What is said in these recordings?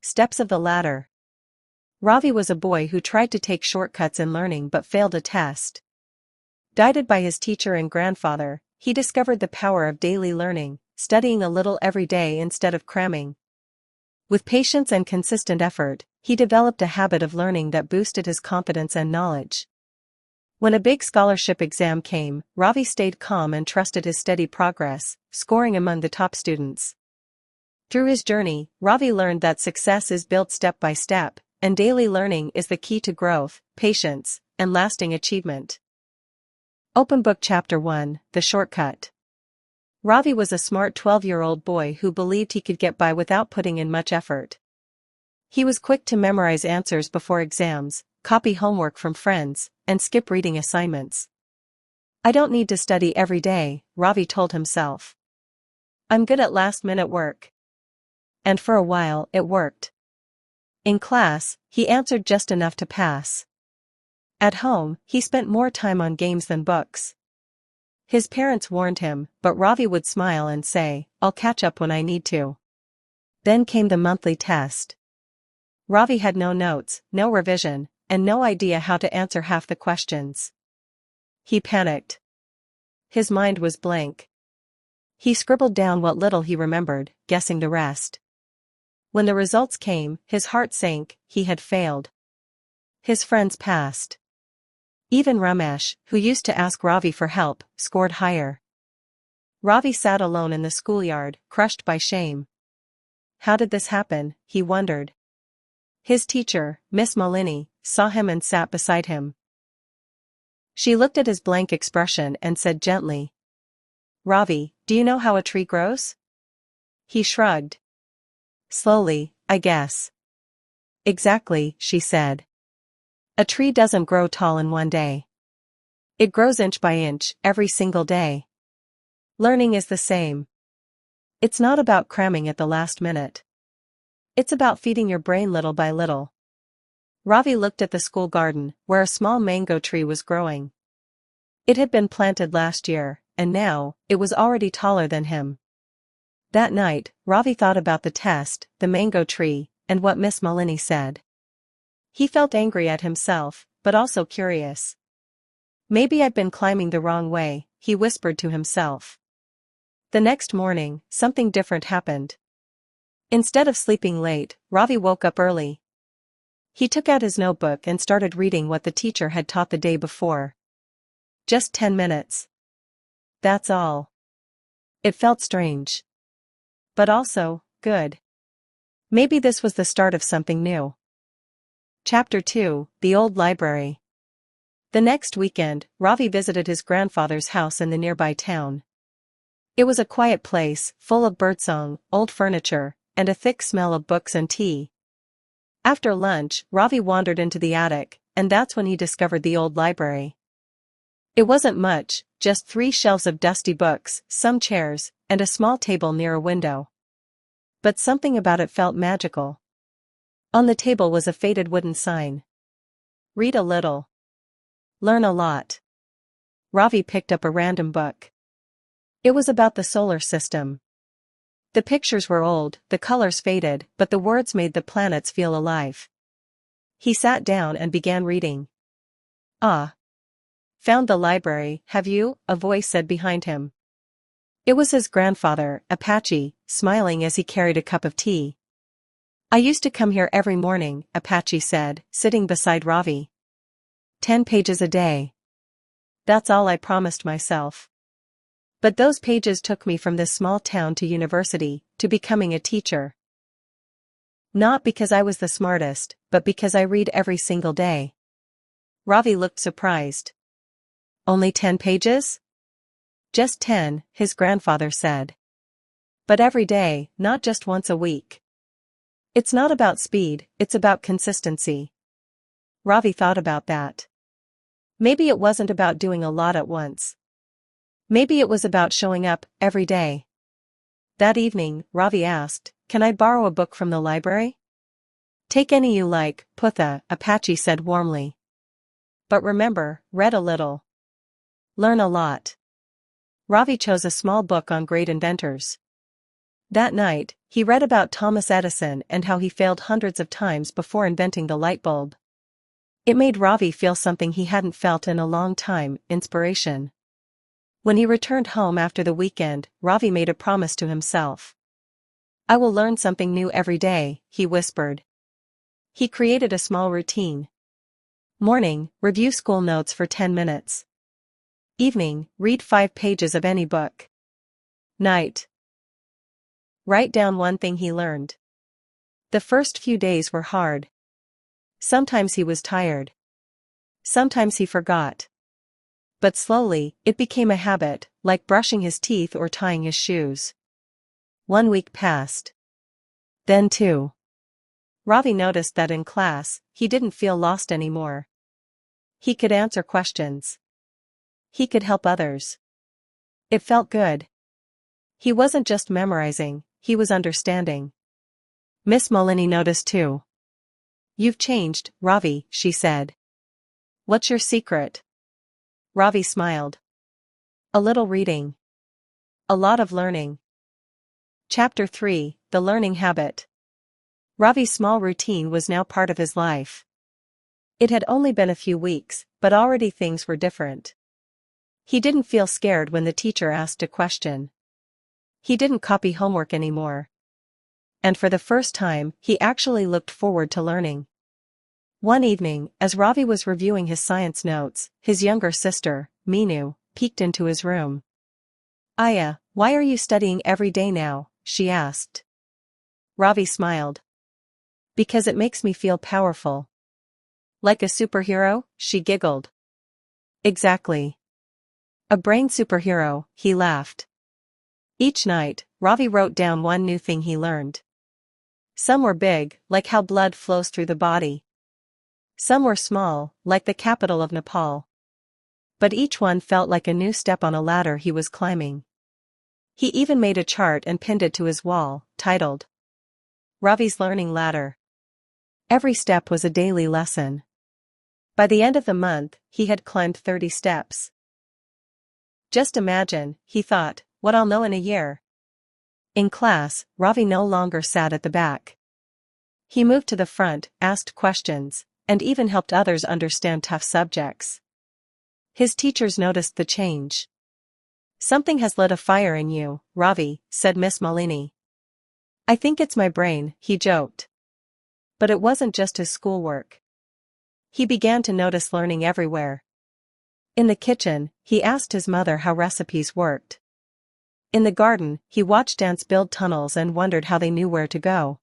Steps of the ladder. Ravi was a boy who tried to take shortcuts in learning but failed a test. Guided by his teacher and grandfather, he discovered the power of daily learning, studying a little every day instead of cramming. With patience and consistent effort, he developed a habit of learning that boosted his confidence and knowledge. When a big scholarship exam came, Ravi stayed calm and trusted his steady progress, scoring among the top students. Through his journey, Ravi learned that success is built step by step, and daily learning is the key to growth, patience, and lasting achievement. Open Book Chapter 1: The Shortcut. Ravi was a smart 12-year-old boy who believed he could get by without putting in much effort. He was quick to memorize answers before exams, copy homework from friends, and skip reading assignments. "I don't need to study every day," Ravi told himself. "I'm good at last-minute work." And for a while, it worked. In class, he answered just enough to pass. At home, he spent more time on games than books. His parents warned him, but Ravi would smile and say, "I'll catch up when I need to." Then came the monthly test. Ravi had no notes, no revision, and no idea how to answer half the questions. He panicked. His mind was blank. He scribbled down what little he remembered, guessing the rest. When the results came, his heart sank. He had failed. His friends passed. Even Ramesh, who used to ask Ravi for help, scored higher. Ravi sat alone in the schoolyard, crushed by shame. How did this happen, he wondered. His teacher, Miss Malini, saw him and sat beside him. She looked at his blank expression and said gently, "Ravi, do you know how a tree grows?" He shrugged. "Slowly, I guess." "Exactly," she said. "A tree doesn't grow tall in one day. It grows inch by inch, every single day. Learning is the same. It's not about cramming at the last minute. It's about feeding your brain little by little." Ravi looked at the school garden, where a small mango tree was growing. It had been planted last year, and now, it was already taller than him. That night, Ravi thought about the test, the mango tree, and what Miss Malini said. He felt angry at himself, but also curious. "Maybe I've been climbing the wrong way," he whispered to himself. The next morning, something different happened. Instead of sleeping late, Ravi woke up early. He took out his notebook and started reading what the teacher had taught the day before. Just 10 minutes. That's all. It felt strange. But also, good. Maybe this was the start of something new. Chapter 2: The Old Library. The next weekend, Ravi visited his grandfather's house in the nearby town. It was a quiet place, full of birdsong, old furniture, and a thick smell of books and tea. After lunch, Ravi wandered into the attic, and that's when he discovered the old library. It wasn't much, just 3 shelves of dusty books, some chairs, and a small table near a window. But something about it felt magical. On the table was a faded wooden sign. "Read a little. Learn a lot." Ravi picked up a random book. It was about the solar system. The pictures were old, the colors faded, but the words made the planets feel alive. He sat down and began reading. "Ah. Found the library, have you?" a voice said behind him. It was his grandfather, Apache, smiling as he carried a cup of tea. "I used to come here every morning," Apache said, sitting beside Ravi. 10 pages a day. That's all I promised myself. But those pages took me from this small town to university, to becoming a teacher. Not because I was the smartest, but because I read every single day." Ravi looked surprised. "Only 10 pages?" "Just 10, his grandfather said. "But every day, not just once a week. It's not about speed, it's about consistency." Ravi thought about that. Maybe it wasn't about doing a lot at once. Maybe it was about showing up, every day. That evening, Ravi asked, "Can I borrow a book from the library?" "Take any you like, Putha," Apache said warmly. "But remember, read a little. Learn a lot." Ravi chose a small book on great inventors. That night, He read about Thomas Edison and how he failed hundreds of times before inventing the light bulb. It made Ravi feel something he hadn't felt in a long time, inspiration. When he returned home after the weekend, Ravi made a promise to himself. "I will learn something new every day," he whispered. He created a small routine. Morning, review school notes for 10 minutes. Evening, read 5 pages of any book. Night, write down one thing he learned. The first few days were hard. Sometimes he was tired. Sometimes he forgot. But slowly, it became a habit, like brushing his teeth or tying his shoes. 1 week passed. Then 2. Ravi noticed that in class, he didn't feel lost anymore. He could answer questions. He could help others. It felt good. He wasn't just memorizing, he was understanding. Miss Malini noticed too. "You've changed, Ravi," she said. "What's your secret?" Ravi smiled. "A little reading. A lot of learning." Chapter 3, The Learning Habit. Ravi's small routine was now part of his life. It had only been a few weeks, but already things were different. He didn't feel scared when the teacher asked a question. He didn't copy homework anymore. And for the first time, he actually looked forward to learning. One evening, as Ravi was reviewing his science notes, his younger sister, Meenu, peeked into his room. "Aya, why are you studying every day now?" she asked. Ravi smiled. "Because it makes me feel powerful." "Like a superhero?" she giggled. "Exactly. A brain superhero," he laughed. Each night, Ravi wrote down one new thing he learned. Some were big, like how blood flows through the body. Some were small, like the capital of Nepal. But each one felt like a new step on a ladder he was climbing. He even made a chart and pinned it to his wall, titled Ravi's Learning Ladder. Every step was a daily lesson. By the end of the month, he had climbed 30 steps. Just imagine, he thought, what I'll know in a year. In class, Ravi no longer sat at the back. He moved to the front, asked questions, and even helped others understand tough subjects. His teachers noticed the change. "Something has lit a fire in you, Ravi," said Miss Malini. "I think it's my brain," he joked. But it wasn't just his schoolwork. He began to notice learning everywhere. In the kitchen, he asked his mother how recipes worked. In the garden, he watched ants build tunnels and wondered how they knew where to go.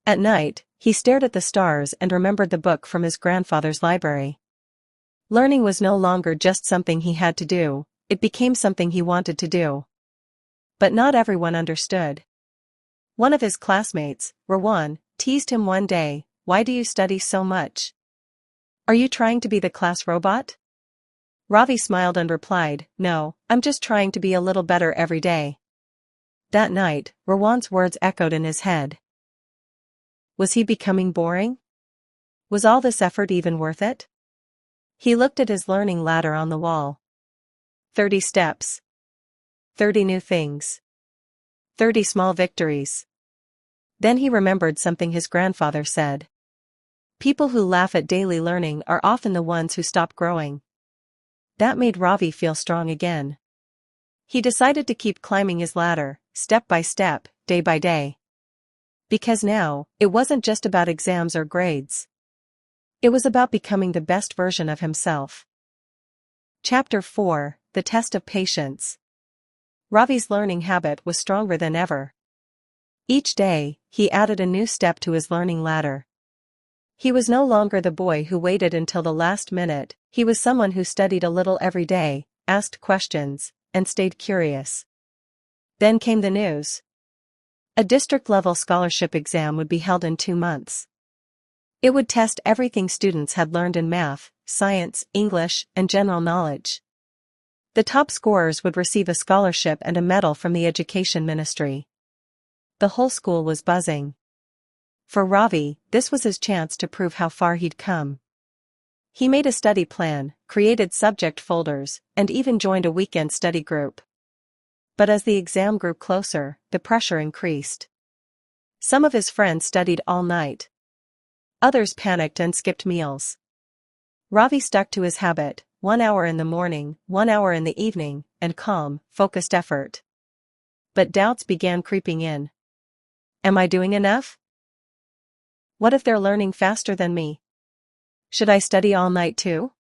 At night, he stared at the stars and remembered the book from his grandfather's library. Learning was no longer just something he had to do, it became something he wanted to do. But not everyone understood. One of his classmates, Rawan, teased him one day, "Why do you study so much? Are you trying to be the class robot?" Ravi smiled and replied, "No, I'm just trying to be a little better every day." That night, Rawan's words echoed in his head. Was he becoming boring? Was all this effort even worth it? He looked at his learning ladder on the wall. 30 steps. 30 new things. 30 small victories. Then he remembered something his grandfather said. People who laugh at daily learning are often the ones who stop growing. That made Ravi feel strong again. He decided to keep climbing his ladder, step by step, day by day. Because now, it wasn't just about exams or grades. It was about becoming the best version of himself. Chapter 4, The Test of Patience. Ravi's learning habit was stronger than ever. Each day, he added a new step to his learning ladder. He was no longer the boy who waited until the last minute, he was someone who studied a little every day, asked questions, and stayed curious. Then came the news. A district-level scholarship exam would be held in 2 months. It would test everything students had learned in math, science, English, and general knowledge. The top scorers would receive a scholarship and a medal from the Education Ministry. The whole school was buzzing. For Ravi, this was his chance to prove how far he'd come. He made a study plan, created subject folders, and even joined a weekend study group. But as the exam grew closer, the pressure increased. Some of his friends studied all night. Others panicked and skipped meals. Ravi stuck to his habit, 1 hour in the morning, 1 hour in the evening, and calm, focused effort. But doubts began creeping in. Am I doing enough? What if they're learning faster than me? Should I study all night too?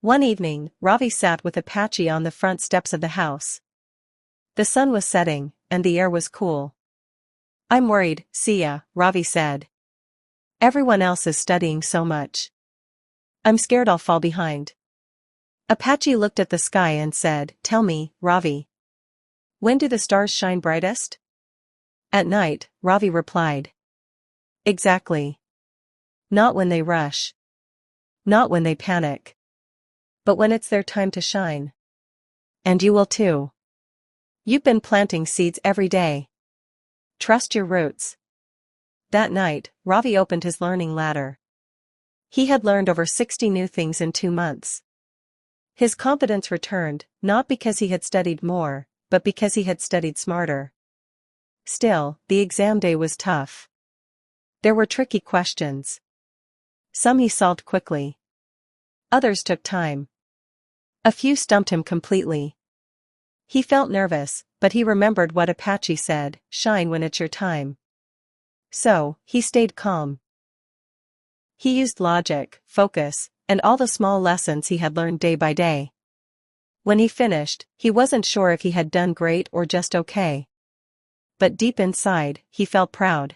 One evening, Ravi sat with Apache on the front steps of the house. The sun was setting, and the air was cool. I'm worried, Sia, Ravi said. Everyone else is studying so much. I'm scared I'll fall behind. Apache looked at the sky and said, Tell me, Ravi. When do the stars shine brightest? At night, Ravi replied. Exactly. Not when they rush. Not when they panic. But when it's their time to shine. And you will too. You've been planting seeds every day. Trust your roots. That night, Ravi opened his learning ladder. He had learned over 60 new things in 2 months. His confidence returned, not because he had studied more, but because he had studied smarter. Still, the exam day was tough. There were tricky questions. Some he solved quickly. Others took time. A few stumped him completely. He felt nervous, but he remembered what Apache said, shine when it's your time. So, he stayed calm. He used logic, focus, and all the small lessons he had learned day by day. When he finished, he wasn't sure if he had done great or just okay. But deep inside, he felt proud.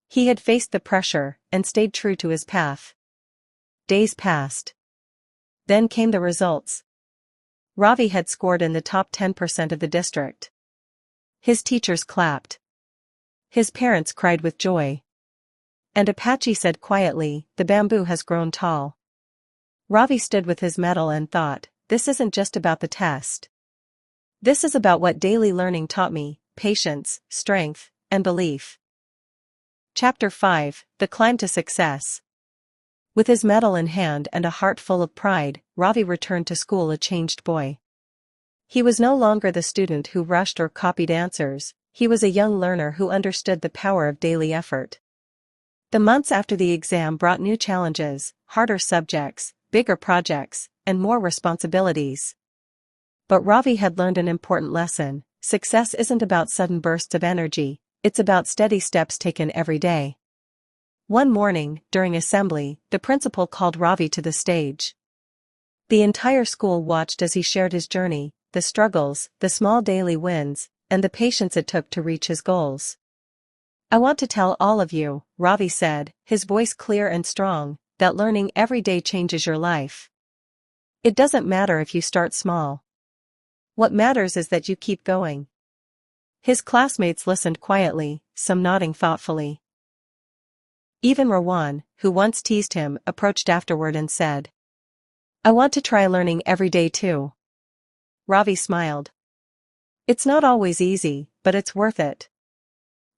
He had faced the pressure, and stayed true to his path. Days passed. Then came the results. Ravi had scored in the top 10% of the district. His teachers clapped. His parents cried with joy. And Apache said quietly, the bamboo has grown tall. Ravi stood with his medal and thought, this isn't just about the test. This is about what daily learning taught me, patience, strength, and belief. Chapter 5, The Climb to Success. With his medal in hand and a heart full of pride, Ravi returned to school a changed boy. He was no longer the student who rushed or copied answers, he was a young learner who understood the power of daily effort. The months after the exam brought new challenges, harder subjects, bigger projects, and more responsibilities. But Ravi had learned an important lesson: success isn't about sudden bursts of energy, it's about steady steps taken every day. One morning, during assembly, the principal called Ravi to the stage. The entire school watched as he shared his journey, the struggles, the small daily wins, and the patience it took to reach his goals. I want to tell all of you, Ravi said, his voice clear and strong, that learning every day changes your life. It doesn't matter if you start small. What matters is that you keep going. His classmates listened quietly, some nodding thoughtfully. Even Rowan, who once teased him, approached afterward and said, I want to try learning every day too. Ravi smiled. It's not always easy, but it's worth it.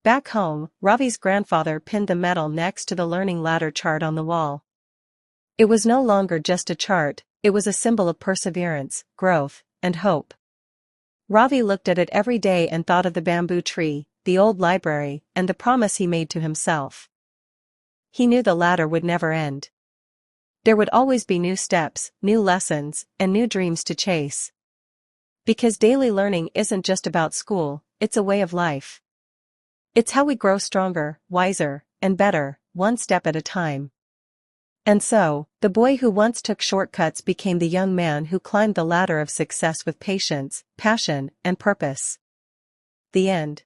Back home, Ravi's grandfather pinned the medal next to the learning ladder chart on the wall. It was no longer just a chart, it was a symbol of perseverance, growth, and hope. Ravi looked at it every day and thought of the bamboo tree, the old library, and the promise he made to himself. He knew the ladder would never end. There would always be new steps, new lessons, and new dreams to chase. Because daily learning isn't just about school, it's a way of life. It's how we grow stronger, wiser, and better, one step at a time. And so, the boy who once took shortcuts became the young man who climbed the ladder of success with patience, passion, and purpose. The end.